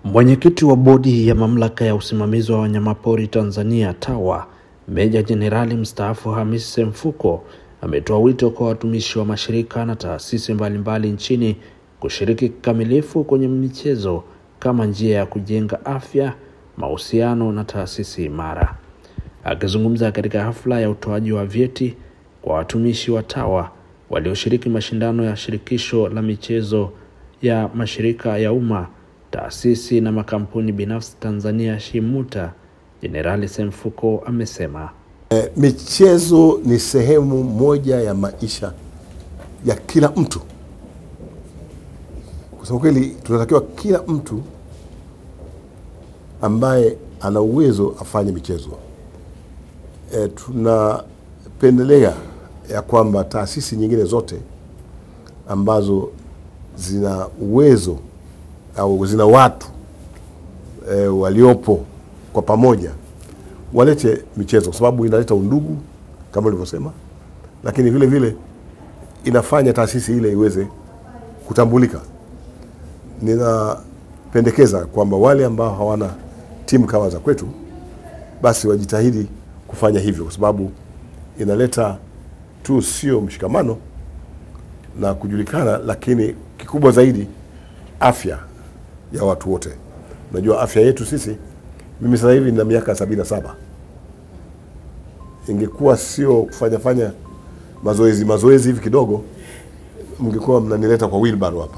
Mwenyekiti wa bodi ya mamlaka ya usimamizi wa wanyamapori Tanzania TAWA, Meja Jenerali mstaafu Hamisi Semfuko ametoa wito kwa watumishi wa mashirika na taasisi mbalimbali nchini kushiriki kikamilifu kwenye michezo kama njia ya kujenga afya, mahusiano na taasisi imara. Akizungumza katika hafla ya utoaji wa vyeti kwa watumishi wa TAWA walioshiriki mashindano ya shirikisho la michezo ya mashirika ya umma, taasisi na makampuni binafsi Tanzania SHIMUTA, Jenerali Semfuko amesema michezo ni sehemu moja ya maisha ya kila mtu. Kwa sababu kweli tunatakiwa kila mtu ambaye ana uwezo afanye michezo. Tunapendelea ya kwamba taasisi nyingine zote ambazo zina uwezo au zina watu waliopo kwa pamoja walete michezo, kwa sababu inaleta undugu kama ulivyosema, lakini vile vile inafanya taasisi ile iweze kutambulika. Ninapendekeza kwamba wale ambao hawana timu kama za kwetu basi wajitahidi kufanya hivyo, kwa sababu inaleta tu sio mshikamano na kujulikana, lakini kikubwa zaidi afya ya watu wote. Unajua afya yetu sisi, mimi sasa hivi nina miaka 77. Ingekuwa sio kufanya mazoezi hivi kidogo, mngekuwa mnanileta kwa wheelbarrow hapa.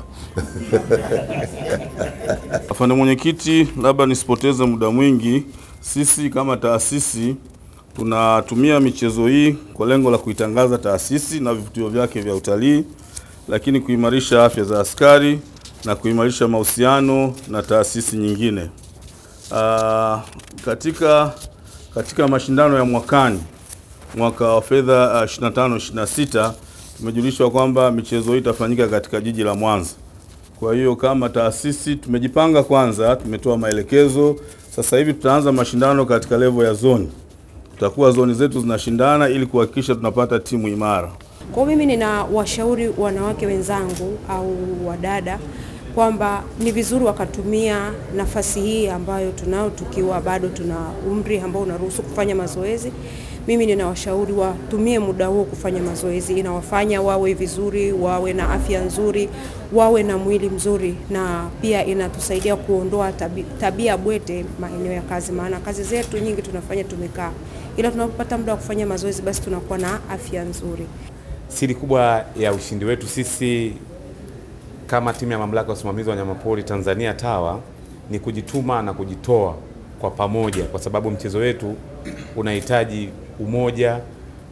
Afande mwenyekiti, labda nisipoteze muda mwingi, sisi kama taasisi tunatumia michezo hii kwa lengo la kuitangaza taasisi na vivutio vyake vya utalii, lakini kuimarisha afya za askari na kuimarisha mahusiano na taasisi nyingine. Katika mashindano ya mwaka wa fedha 25-26 tumejulishwa kwamba michezo hii itafanyika katika jiji la Mwanza. Kwa hiyo kama taasisi tumejipanga, kwanza tumetoa maelekezo, sasa hivi tutaanza mashindano katika level ya zoni. Tutakuwa zoni zetu zinashindana ili kuhakikisha tunapata timu imara. Kwa mimi nina washauri wanawake wenzangu au wadada kwamba ni vizuri wakatumia nafasi hii ambayo tunao tukiwa bado tuna umri ambao unaruhusu kufanya mazoezi. Mimi ninawashauri watumie muda huo kufanya mazoezi. Inawafanya wawe vizuri, wawe na afya nzuri, wawe na mwili mzuri, na pia inatusaidia kuondoa tabia bwete maeneo ya kazi, maana kazi zetu nyingi tunafanya tumekaa. Ila tunapopata muda wa kufanya mazoezi basi tunakuwa na afya nzuri. Siri kubwa ya ushindi wetu sisi kama timu ya mamlaka ya usimamizi wa wanyamapori Tanzania TAWA ni kujituma na kujitoa kwa pamoja, kwa sababu mchezo wetu unahitaji umoja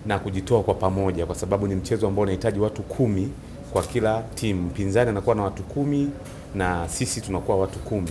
na kujitoa kwa pamoja, kwa sababu ni mchezo ambao unahitaji watu 10 kwa kila timu. Mpinzani anakuwa na watu 10 na sisi tunakuwa watu 10.